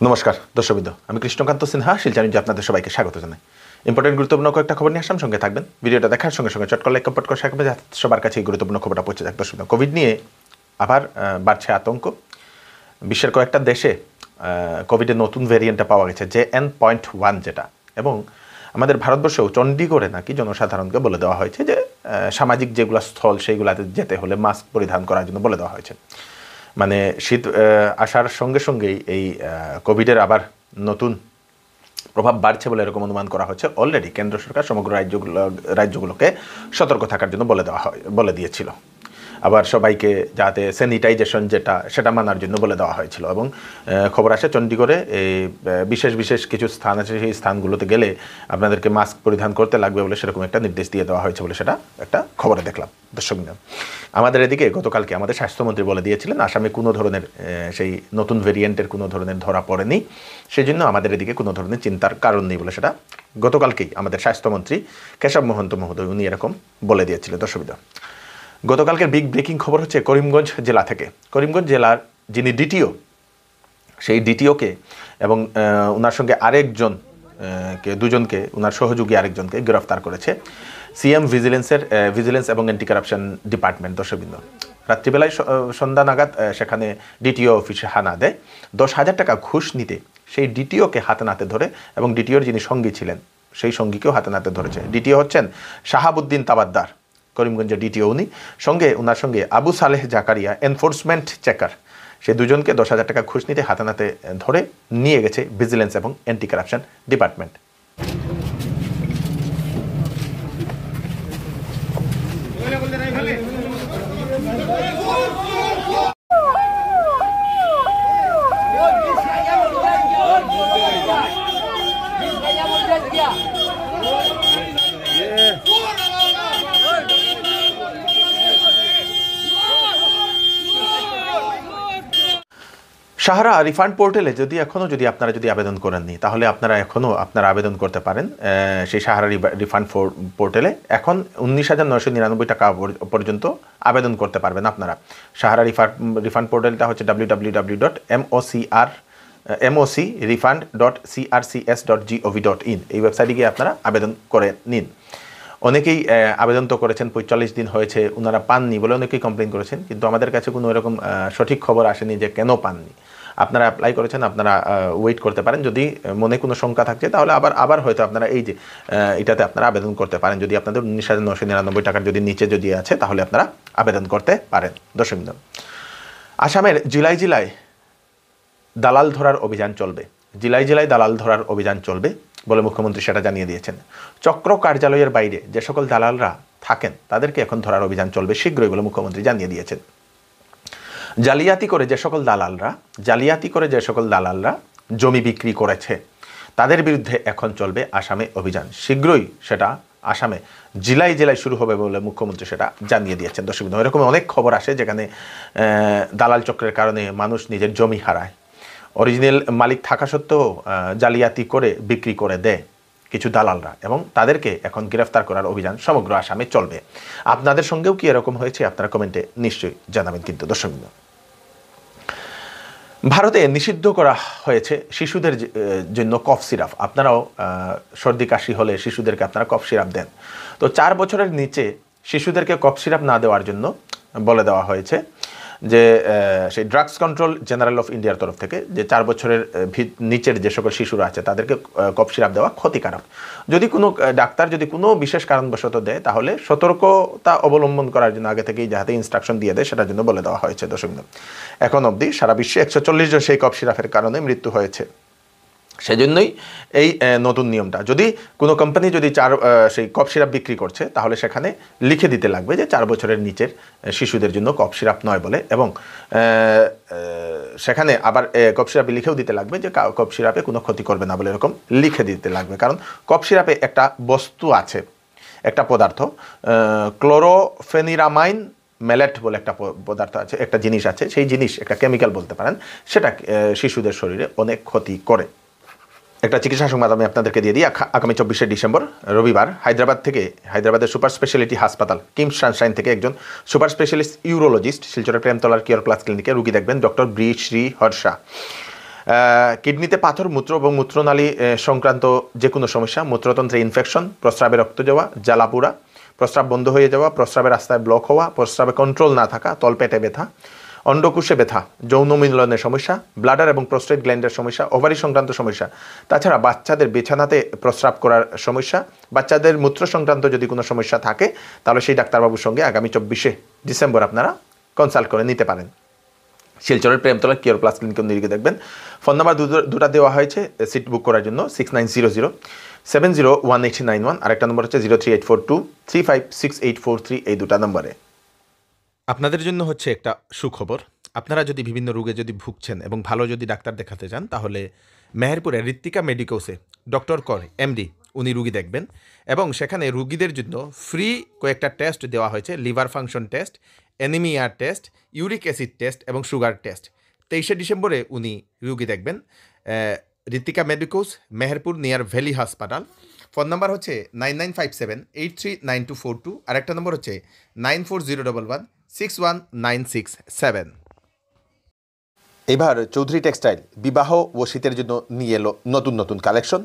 নমস্কার দর্শকবৃন্দ, আমি কৃষ্ণকান্ত সিনহা শিলচর নিউজে আপনাদের সবাইকে স্বাগত জানাই। ইম্পর্টেন্ট গুরুত্বপূর্ণ কয়েকটা খবর নিয়ে আসলাম, সঙ্গে থাকবেন। ভিডিওটা দেখার সঙ্গে সঙ্গে চটকল লাইক কমেন্ট করে শেখাবেন, যাতে সবার কাছে এই গুরুত্বপূর্ণ খবরটা পৌঁছে যাক। দর্শকবৃন্দ, কোভিড নিয়ে আবার বাড়ছে আতঙ্ক। বিশ্বের কয়েকটা দেশে কোভিডের নতুন ভ্যারিয়েন্টটা পাওয়া গেছে, JN.1 যেটা, এবং আমাদের ভারতবর্ষেও চণ্ডীগড়ে নাকি জনসাধারণকে বলে দেওয়া হয়েছে যে সামাজিক যেগুলো স্থল সেইগুলোতে যেতে হলে মাস্ক পরিধান করার জন্য বলে দেওয়া হয়েছে। মানে শীত আসার সঙ্গে সঙ্গেই এই কোভিডের আবার নতুন প্রভাব বাড়ছে বলে এরকম অনুমান করা হচ্ছে। অলরেডি কেন্দ্র সরকার সমগ্র রাজ্যগুলোকে সতর্ক থাকার জন্য বলে দিয়েছিল। আবার সবাইকে যাতে স্যানিটাইজেশন সেটা মানার জন্য বলে দেওয়া হয়েছিল। এবং খবর আসে চণ্ডীগড়ে এই বিশেষ কিছু স্থান আছে, সেই স্থানগুলোতে গেলে আপনাদেরকে মাস্ক পরিধান করতে লাগবে বলে সেরকম একটা নির্দেশ দিয়ে দেওয়া হয়েছে বলে সেটা একটা খবরে দেখলাম। দর্শক, আমাদের এদিকে গতকালকে আমাদের স্বাস্থ্যমন্ত্রী বলে দিয়েছিলেন আসামে কোনো ধরনের সেই নতুন ভেরিয়েন্টের কোনো ধরনের ধরা পড়েনি, সেই জন্য আমাদের এদিকে কোনো ধরনের চিন্তার কারণ নেই বলে সেটা গতকালকেই আমাদের স্বাস্থ্যমন্ত্রী কেশব মহন্ত মহোদয় উনি এরকম বলে দিয়েছিলেন। দর্শক, গতকালকের বিগ ব্রেকিং খবর হচ্ছে করিমগঞ্জ জেলা থেকে। করিমগঞ্জ জেলার যিনি ডিটিও, সেই ডিটিওকে এবং ওনার সঙ্গে দুজনকে ওনার সহযোগী আরেকজনকে গ্রেফতার করেছে সিএম ভিজিলেন্স এবং অ্যান্টি কারাপশন ডিপার্টমেন্ট। দর্শকবৃন্দ, রাত্রিবেলায় সন্ধ্যা নাগাদ সেখানে ডিটিও অফিসে হানা দেয়। 10,000 টাকা ঘুষ নিতে সেই ডিটিওকে হাতে নাতে ধরে, এবং ডিটিওর যিনি সঙ্গী ছিলেন সেই সঙ্গীকেও হাতে নাতে ধরেছে। ডিটিও হচ্ছেন শাহাবুদ্দিন তাবাদ্দার, করিমগঞ্জের ডিটিও উনি। ওনার সঙ্গে আবু সালেহ জাকারিয়া, এনফোর্সমেন্ট চেকার, সে দুজনকে 10,000 টাকা ঘুষ নিতে হাতে নাতে ধরে নিয়ে গেছে ভিজিলেন্স এবং anti corruption department. Sahara refund পোর্টালে যদি আপনারা আবেদন করেননি, তাহলে আপনারা আবেদন করতে পারেন সেই সাহারা রিফান্ড পোর্টালে। এখন 19,999 টাকা পর্যন্ত আবেদন করতে পারবেন আপনারা। সাহারা রিফান্ড পোর্টালটা হচ্ছে www.mocrefund.crcs.gov.in। এই ওয়েবসাইটে গিয়ে আপনারা আবেদন করে নিন। অনেকেই আবেদন তো করেছেন, 45 দিন হয়েছে, ওনারা পাননি বলে অনেকেই কমপ্লেন করেছেন, কিন্তু আমাদের কাছে কোনো এরকম সঠিক খবর আসেনি যে কেন পাননি। আপনারা অ্যাপ্লাই করেছেন, আপনারা ওয়েট করতে পারেন। যদি মনে কোনো শঙ্কা থাকছে তাহলে আবার হয়তো আপনারা এই যে এটাতে আপনারা আবেদন করতে পারেন। যদি আপনাদের 19,999 টাকার নিচে আছে, তাহলে আপনারা আবেদন করতে পারেন। দর্শক, আসামের জেলায় দালাল ধরার অভিযান চলবে। জেলায় দালাল ধরার অভিযান চলবে বলে মুখ্যমন্ত্রী সেটা জানিয়ে দিয়েছেন। চক্র কার্যালয়ের বাইরে যে সকল দালালরা থাকেন তাদেরকে এখন ধরার অভিযান চলবে শীঘ্রই বলে মুখ্যমন্ত্রী জানিয়ে দিয়েছেন। জালিয়াতি করে যে সকল দালালরা জমি বিক্রি করেছে তাদের বিরুদ্ধে এখন চলবে আসামে অভিযান। শীঘ্রই সেটা আসামে জেলায় শুরু হবে বলে মুখ্যমন্ত্রী সেটা জানিয়ে দিয়েছেন। দর্শক, এরকম অনেক খবর আসে যেখানে দালাল চক্রের কারণে মানুষ নিজের জমি হারায়। অরিজিনাল মালিক থাকা সত্ত্বেও জালিয়াতি করে বিক্রি করে দেয় কিছু দালালরা, এবং তাদেরকে এখন গ্রেফতার করার অভিযান সমগ্র আসামে চলবে। আপনাদের সঙ্গেও কি এরকম হয়েছে আপনারা কমেন্টে নিশ্চয়ই জানাবেন। কিন্তু দর্শক, ভারতে নিষিদ্ধ করা হয়েছে শিশুদের জন্য কফ সিরাপ। আপনারাও সর্দি কাশি হলে শিশুদেরকে আপনারা কফ সিরাপ দেন। তো 4 বছরের নিচে শিশুদেরকে কফ সিরাপ না দেওয়ার জন্য বলে দেওয়া হয়েছে যে সেই ড্রাগস কন্ট্রোল জেনারেল অফ ইন্ডিয়ার তরফ থেকে যে 4 বছরের নিচের যে সকল শিশুরা আছে তাদেরকে কফ সিরাপ দেওয়া ক্ষতিকারক। যদি কোনো ডাক্তার কোনো বিশেষ কারণবশত দেয়, তাহলে সতর্কতা অবলম্বন করার জন্য আগে থেকেই যাতে ইনস্ট্রাকশন দিয়ে দেয় সেটার জন্য বলে দেওয়া হয়েছে। দর্শক, এখন অবধি সারা বিশ্বে 140 জন সেই কফ সিরাপের কারণে মৃত্যু হয়েছে। সেজন্যই এই নতুন নিয়মটা। যদি কোনো কোম্পানি সেই কফ সিরাপ বিক্রি করছে, তাহলে সেখানে লিখে দিতে লাগবে যে 4 বছরের নিচের শিশুদের জন্য কফ সিরাপ নয় বলে, এবং সেখানে আবার কফ সিরাপে লিখেও দিতে লাগবে যে কফ সিরাপে কোনো ক্ষতি করবে না বলে, এরকম লিখে দিতে লাগবে। কারণ কফ সিরাপে একটা বস্তু আছে, একটা পদার্থ, ক্লোরোফেনিরামাইন মেলেট বলে একটা পদার্থ আছে, একটা জিনিস আছে, সেই জিনিস একটা কেমিক্যাল বলতে পারেন, সেটা শিশুদের শরীরে অনেক ক্ষতি করে। একটা চিকিৎসা সংবাদ আমি আপনাদেরকে দিয়ে দিই। আগামী 24শে ডিসেম্বর রবিবার হায়দ্রাবাদের সুপার স্পেশালিটি হাসপাতাল কিমস সানশাইন থেকে একজন সুপার স্পেশালিস্ট ইউরোলজিস্ট শিলচরের প্রেমতলার কেয়ার প্লাস ক্লিনিকে রুগী দেখবেন ডক্টর শ্রী হর্ষা। কিডনিতে পাথর, মূত্র এবং মূত্রনালী সংক্রান্ত যে কোনো সমস্যা, মূত্রতন্ত্রে ইনফেকশন, প্রস্রাবে রক্ত যাওয়া, জ্বালাপুরা, প্রস্রাব বন্ধ হয়ে যাওয়া, প্রস্রাবের রাস্তায় ব্লক হওয়া, প্রস্রাবে কন্ট্রোল না থাকা, তলপেটে ব্যথা, অন্ডকোষে ব্যথা, যৌন মিলনের সমস্যা, ব্লাডার এবং প্রস্টেট গ্ল্যান্ডের সমস্যা, ওভারি সংক্রান্ত সমস্যা, তাছাড়া বাচ্চাদের বিছানাতে প্রস্রাব করার সমস্যা, বাচ্চাদের মূত্র সংক্রান্ত যদি কোনো সমস্যা থাকে তাহলে সেই ডাক্তারবাবুর সঙ্গে আগামী 24শে ডিসেম্বর আপনারা কনসাল্ট করে নিতে পারেন। শিলচরের প্রেমতলা কিওর প্লাস ক্লিনিকের নিরিখে দেখবেন। ফোন নাম্বার দুটা দেওয়া হয়েছে সিট বুক করার জন্য, 6900701891, আরেকটা নম্বর হচ্ছে 03842356843, এই দুটা নম্বরে। আপনাদের জন্য হচ্ছে একটা সুখবর। আপনারা যদি বিভিন্ন রোগে যদি ভুগছেন এবং ভালো যদি ডাক্তার দেখাতে চান তাহলে মেহেরপুরে ঋত্বিকা মেডিকোসে ডক্টর কর এমডি উনি রুগী দেখবেন এবং সেখানে রুগীদের জন্য ফ্রি কয়েকটা টেস্ট দেওয়া হয়েছে। Liver function test, anaemia test, uric acid test এবং সুগার টেস্ট। 23শে ডিসেম্বরে উনি রুগী দেখবেন। Ritwika Medicos, Meherpur near valley হাসপাতাল। ফোন নাম্বার হচ্ছে 9957839242, আরেকটা নম্বর হচ্ছে 9401161967। এবার চৌধুরী টেক্সটাইল বিবাহ ও শীতের জন্য নিয়ে এলো নতুন নতুন কালেকশন।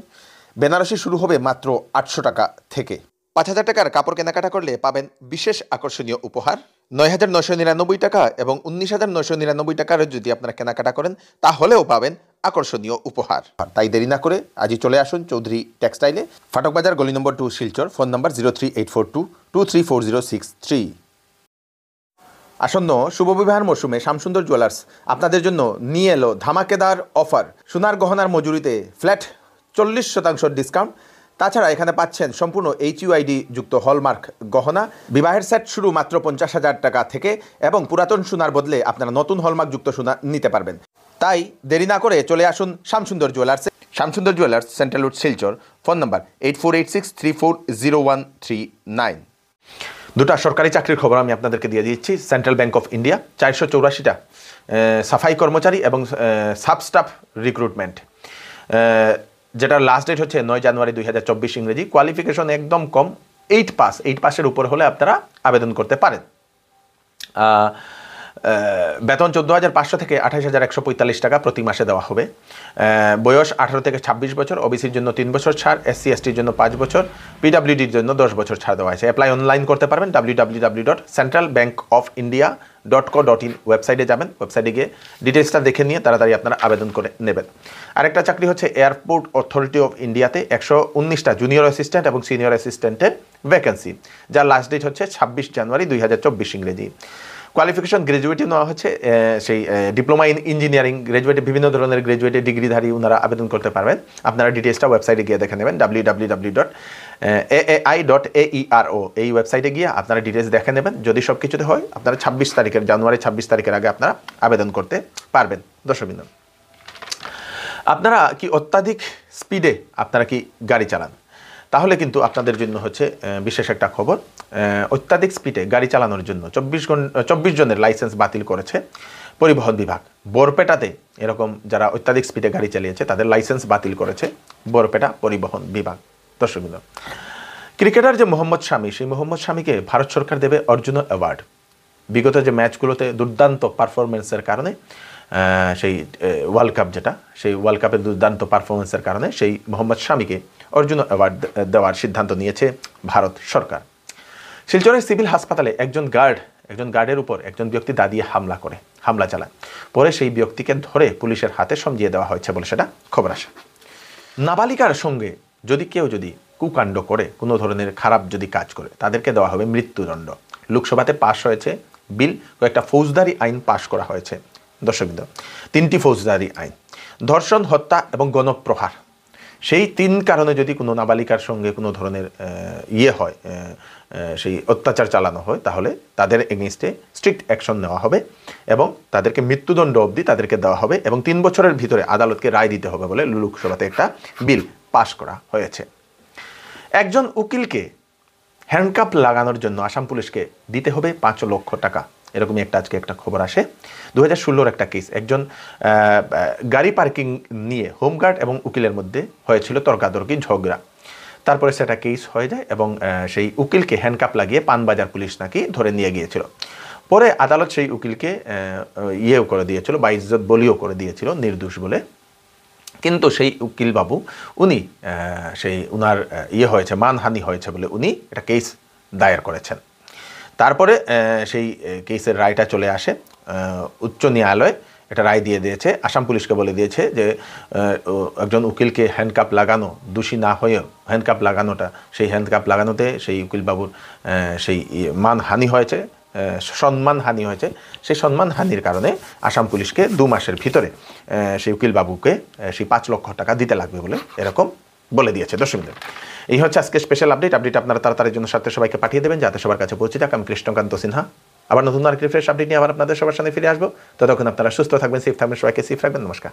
বেনারসি শুরু হবে মাত্র 800 টাকা থেকে। 5000 টাকার কাপড় কেনাকাটা করলে পাবেন বিশেষ আকর্ষণীয় উপহার। 9999 টাকা এবং 19999 টাকার যদি আপনারা কেনাকাটা করেন তাহলেও পাবেন আকর্ষণীয় উপহার। তাই দেরি না করে আজই চলে আসুন চৌধুরী টেক্সটাইলে, ফাটক বাজার, গলি নম্বর 2, শিলচর। Phone number 03842234063। আসন্ন শুভবিবাহের মরশুমে শ্যামসুন্দর জুয়েলার্স আপনাদের জন্য নিয়ে এলো ধামাকেদার অফার। সোনার গহনার মজুরিতে ফ্ল্যাট 40% ডিসকাউন্ট। তাছাড়া এখানে পাচ্ছেন সম্পূর্ণ HUID যুক্ত হলমার্ক গহনা। বিবাহের সেট শুরু মাত্র 50,000 টাকা থেকে এবং পুরাতন সোনার বদলে আপনারা নতুন হলমার্ক যুক্ত সোনা নিতে পারবেন। তাই দেরি না করে চলে আসুন শ্যামসুন্দর জুয়েলার্সে। Shyamsundar jewellers, central road, Silchar. Phone number 8486340139। দুটা সরকারি চাকরির খবর আমি আপনাদেরকে দিয়ে দিচ্ছি। সেন্ট্রাল ব্যাংক অফ ইন্ডিয়া 484টা সাফাই কর্মচারী এবং সাব স্টাফ রিক্রুটমেন্ট, যেটার লাস্ট ডেট হচ্ছে 9 জানুয়ারি 2024 ইংরেজি। কোয়ালিফিকেশন একদম কম, 8 পাসের উপর হলে আপনারা আবেদন করতে পারেন। বেতন 14,500 থেকে 28,145 টাকা প্রতি মাসে দেওয়া হবে। বয়স 18 থেকে 26 বছর, ওবিসির জন্য 3 বছর ছাড়, SC STর জন্য 5 বছর, PWDর জন্য 10 বছর ছাড় দেওয়া হয়েছে। অ্যাপ্লাই অনলাইন করতে পারবেন www.centralbankofindia.co.in ওয়েবসাইটে যাবেন। ওয়েবসাইটে গিয়ে ডিটেলসটা দেখে নিয়ে তাড়াতাড়ি আপনারা আবেদন করে নেবেন। আরেকটা চাকরি হচ্ছে এয়ারপোর্ট অথরিটি অফ ইন্ডিয়াতে 119টা জুনিয়র অ্যাসিস্ট্যান্ট এবং সিনিয়র অ্যাসিস্ট্যান্টের ভ্যাকেন্সি, যার লাস্ট ডেট হচ্ছে 26 জানুয়ারি 2024 ইংরেজি। কোয়ালিফিকেশন গ্র্যাজুয়েটে নেওয়া হচ্ছে, সেই ডিপ্লোমা ইন ইঞ্জিনিয়ারিং গ্র্যাজুয়েটে, বিভিন্ন ধরনের গ্র্যাজুয়েটে ডিগ্রিধারী ওনারা আবেদন করতে পারবেন। আপনারা ডিটেলসটা ওয়েবসাইটে গিয়ে দেখে নেবেন www.aai.aero এই ওয়েবসাইটে গিয়ে আপনারা ডিটেলস দেখে নেবেন। যদি সব কিছুতে হয় আপনারা জানুয়ারি 26 তারিখের আগে আপনারা আবেদন করতে পারবেন। দর্শকবৃন্দ, আপনারা কি অত্যাধিক স্পিডে আপনারা কি গাড়ি চালান? তাহলে কিন্তু আপনাদের জন্য হচ্ছে বিশেষ একটা খবর। অত্যাধিক স্পিডে গাড়ি চালানোর জন্য 24 জনের লাইসেন্স বাতিল করেছে পরিবহন বিভাগ। বরপেটাতে এরকম যারা অত্যাধিক স্পিডে গাড়ি চালিয়েছে তাদের লাইসেন্স বাতিল করেছে বরপেটা পরিবহন বিভাগ। দর্শকবৃন্দ, ক্রিকেটার যে মোহাম্মদ শামি, সেই মোহাম্মদ শামিকে ভারত সরকার দেবে অর্জুন অ্যাওয়ার্ড। বিগত যে ম্যাচগুলোতে দুর্দান্ত পারফরমেন্সের কারণে, সেই ওয়ার্ল্ড কাপ যেটা, সেই ওয়ার্ল্ড কাপের দুর্দান্ত পারফরমেন্সের কারণে সেই মোহাম্মদ শামিকে অর্জুন অ্যাওয়ার্ড দেওয়ার সিদ্ধান্ত নিয়েছে ভারত সরকার। শিলচরের সিভিল হাসপাতালে একজন গার্ডের উপর একজন ব্যক্তি দাঁড়িয়ে হামলা চালায়। পরে সেই ব্যক্তিকে ধরে পুলিশের হাতে সমঝিয়ে দেওয়া হয়েছে বলে সেটা খবর আসে। নাবালিকার সঙ্গে যদি কেউ কুকাণ্ড করে, কোনো ধরনের খারাপ যদি কাজ করে, তাদেরকে দেওয়া হবে মৃত্যুদণ্ড। লোকসভাতে পাশ হয়েছে বিল, কয়েকটা ফৌজদারি আইন পাশ করা হয়েছে। দর্শকবৃন্দ, 3টি ফৌজদারি আইন, ধর্ষণ, হত্যা এবং গণপ্রহার, সেই 3 কারণে যদি কোনো নাবালিকার সঙ্গে কোনো ধরনের হয়, সেই অত্যাচার চালানো হয়, তাহলে তাদের এগেইনস্টে স্ট্রিক্ট অ্যাকশন নেওয়া হবে এবং তাদেরকে মৃত্যুদণ্ড অবধি তাদেরকে দেওয়া হবে এবং 3 বছরের ভিতরে আদালতকে রায় দিতে হবে বলে লোকসভাতে একটা বিল পাশ করা হয়েছে। একজন উকিলকে হ্যান্ডকাপ লাগানোর জন্য আসাম পুলিশকে দিতে হবে 5 লক্ষ টাকা, এরকমই আজকে একটা খবর আসে। 2016 একটা কেস, একজন গাড়ি পার্কিং নিয়ে হোমগার্ড এবং উকিলের মধ্যে হয়েছিল তর্কাতর্কি, ঝগড়া। তারপরে সেটা কেস হয়ে যায় এবং সেই উকিলকে হ্যান্ডকাপ লাগিয়ে পানবাজার পুলিশ নাকি ধরে নিয়ে গিয়েছিল। পরে আদালত সেই উকিলকে করে দিয়েছিল, বা ইজ্জত বলিও করে দিয়েছিল, নির্দোষ বলে কিন্তু সেই উকিল বাবু উনি সেই উনার হয়েছে, মানহানি হয়েছে বলে উনি একটা কেস দায়ের করেছেন। তারপরে সেই কেসের রায়টা চলে আসে উচ্চ ন্যায়ালয়ে। এটা রায় দিয়ে দিয়েছে, আসাম পুলিশকে বলে দিয়েছে যে একজন উকিলকে হ্যান্ডকাপ লাগানো, দোষী না হয়েও হ্যান্ডকাপ লাগানোটা, সেই হ্যান্ডকাপ লাগানোতে সেই উকিল বাবুর সেই মানহানি হয়েছে, সম্মানহানি হয়েছে। সেই সম্মানহানির কারণে আসাম পুলিশকে 2 মাসের ভিতরে সেই উকিল বাবুকে সেই 5 লক্ষ টাকা দিতে লাগবে বলে এরকম বলে দিয়েছে। দর্শকদের, এই হচ্ছে আজকে স্পেশাল আপডেট আপনারা তাড়াতাড়ির জন্য সাথে সবাইকে পাঠিয়ে দেবেন যাতে সবার কাছে পৌঁছে যাক। আমি কৃষ্ণকান্ত সিনহা আবার নতুন আরেকটি ফ্রেশ আপডেট নিয়ে আবার আপনাদের সবার সামনে ফিরে আসবো। ততক্ষণ আপনারা সুস্থ থাকবেন, সেফ থাকবেন, সবাইকে সেফ রাখবেন। নমস্কার।